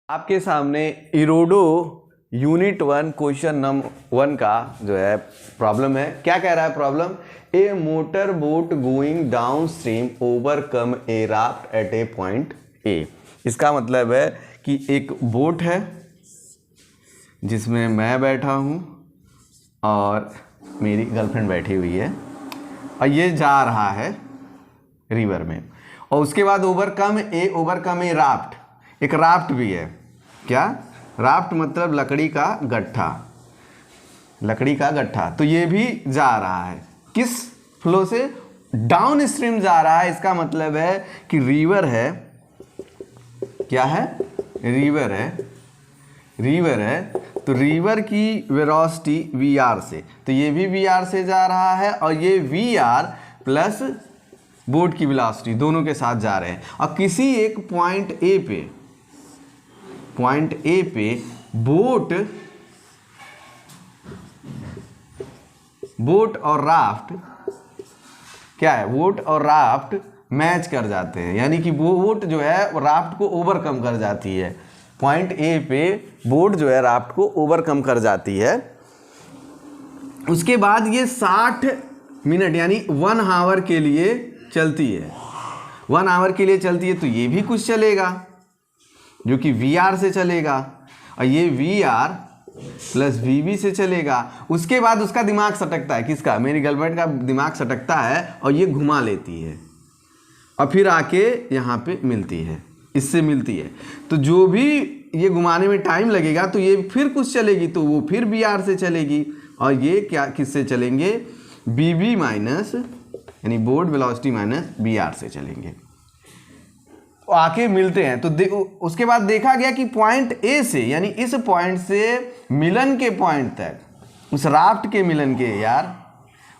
आपके सामने इरोडो unit 1 question number 1 का जो है प्रॉब्लम है। क्या कह रहा है problem? A motor boat going downstream overcome a raft at a point A. इसका मतलब है कि एक बोट है जिसमें मैं बैठा हूँ और मेरी गर्लफ्रेंड बैठी हुई है और ये जा रहा है रिवर में, और उसके बाद ओवरकम ए राफ्ट, एक राफ्ट भी है। क्या? राफ्ट मतलब लकड़ी का गट्ठा, लकड़ी का गट्ठा। तो ये भी जा रहा है, किस फ्लो से? डाउन स्ट्रीम जा रहा है। इसका मतलब है कि रिवर है, क्या है? रिवर है, रिवर है। तो रिवर की वेलोसिटी वी से, तो ये भी वी से जा रहा है और ये वी प्लस बोट की वेलोसिटी दोनों के साथ जा रहे हैं। और किसी एक पॉइंट ए पे बोट और राफ्ट क्या है? बोट और राफ्ट मैच कर जाते हैं, यानी कि बोट जो है वो राफ्ट को ओवरकम कर जाती है। पॉइंट ए पे बोट जो है राफ्ट को ओवरकम कर जाती है। उसके बाद ये 60 मिनट यानी 1 आवर के लिए चलती है। 1 आवर के लिए चलती है, तो ये भी कुछ चलेगा जो कि वी से चलेगा, और ये वी प्लस वी से चलेगा। उसके बाद उसका दिमाग सटकता है, किसका? मेरी गर्लफ्रेंड का दिमाग सटकता है और ये घुमा लेती है और फिर आके यहाँ पे मिलती है, इससे मिलती है। तो जो भी ये घुमाने में टाइम लगेगा तो ये फिर कुछ चलेगी, तो वो फिर वी से चलेगी, और ये क्या किससे चलेंगे? बी माइनस यानी बोट वेलोसिटी माइनस वी से चलेंगे, आके मिलते हैं। तो उसके बाद देखा गया कि पॉइंट ए से, यानी इस पॉइंट से मिलन के पॉइंट तक, उस राफ्ट के मिलन के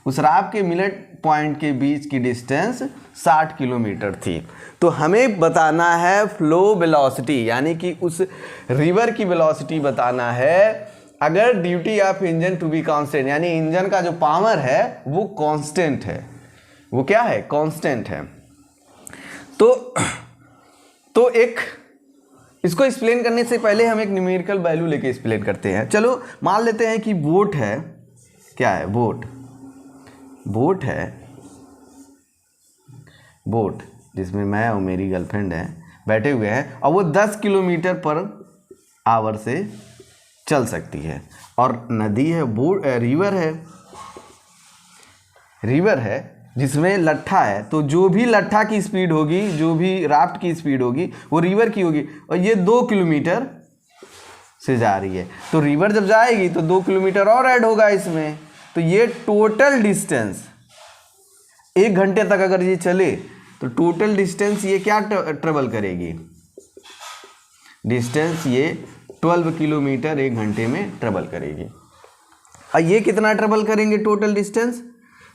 उस राफ्ट के मिलन पॉइंट के बीच की डिस्टेंस 60 किलोमीटर थी। तो हमें बताना है फ्लो वेलोसिटी, यानी कि उस रिवर की वेलोसिटी बताना है। अगर duty of engine to be constant, यानी इंजन का जो पावर है वो कांस्टेंट है, वो क्या है? कांस्टेंट है। तो एक इसको एक्सप्लेन करने से पहले हम एक न्यूमेरिकल वैल्यू लेके एक्सप्लेन करते हैं। चलो मान लेते हैं कि बोट है, क्या है? बोट है, बोट जिसमें मैं और मेरी गर्लफ्रेंड है बैठे हुए हैं, और वो 10 किलोमीटर पर आवर से चल सकती है। और नदी है, रिवर है जिसमें लट्ठा है। तो जो भी लट्ठा की स्पीड होगी, जो भी राफ्ट की स्पीड होगी, वो रिवर की होगी, और ये 2 किलोमीटर से जा रही है। तो रिवर जब जाएगी तो 2 किलोमीटर और ऐड होगा इसमें। तो ये टोटल डिस्टेंस 1 घंटे तक अगर ये चले तो टोटल डिस्टेंस ये क्या ट्रेवल करेगी? डिस्टेंस ये 12 किलोमीटर 1 घंटे में ट्रेवल करेगी। और ये कितना ट्रेवल करेंगे टोटल डिस्टेंस?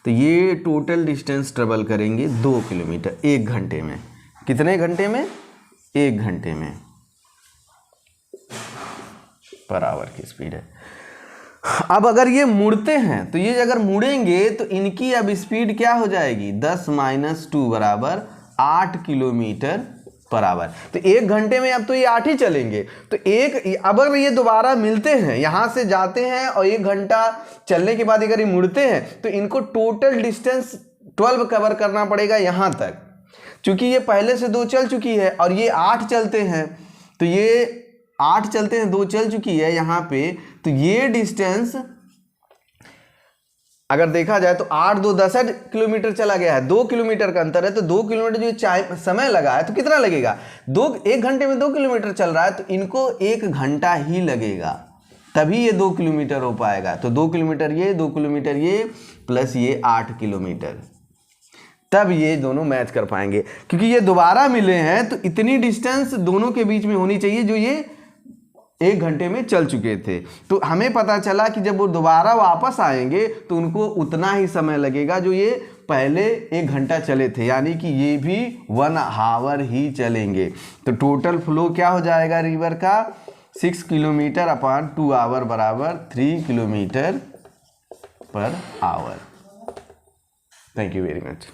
तो ये टोटल डिस्टेंस ट्रेवल करेंगे 2 किलोमीटर 1 घंटे में। कितने घंटे में? 1 घंटे में, पर आवर की स्पीड है। अब अगर ये मुड़ते हैं, तो ये अगर मुड़ेंगे तो इनकी अब स्पीड क्या हो जाएगी? 10 - 2 बराबर 8 किलोमीटर पर आवर। तो 1 घंटे में अब तो ये 8 ही चलेंगे। तो अब अगर ये दोबारा मिलते हैं, यहां से जाते हैं और 1 घंटा चलने के बाद अगर ये मुड़ते हैं, तो इनको टोटल डिस्टेंस 12 कवर करना पड़ेगा यहां तक। क्योंकि ये पहले से 2 चल चुकी है और ये 8 चलते हैं, तो ये 8 चलते हैं, 2 चल चुकी है यहां पे। तो ये डिस्टेंस अगर देखा जाए तो 8 2 10 किलोमीटर चला गया है, 2 किलोमीटर का अंतर है। तो 2 किलोमीटर जो समय लगा है, तो कितना लगेगा? 1 घंटे में 2 किलोमीटर चल रहा है, तो इनको 1 घंटा ही लगेगा, तभी ये 2 किलोमीटर हो पाएगा। तो 2 किलोमीटर ये, 2 किलोमीटर ये, प्लस ये 8 किलोमीटर, तब ये दोनों मैच कर पाएंगे। क्योंकि ये दोबारा मिले हैं, तो इतनी डिस्टेंस दोनों के बीच में होनी चाहिए जो ये 1 घंटे में चल चुके थे। तो हमें पता चला कि जब वो दोबारा वापस आएंगे तो उनको उतना ही समय लगेगा जो ये पहले 1 घंटा चले थे, यानी कि ये भी 1 आवर ही चलेंगे। तो टोटल फ्लो क्या हो जाएगा रिवर का? 6 किलोमीटर अपॉन 2 आवर बराबर 3 kilometre per hour. Thank you very much.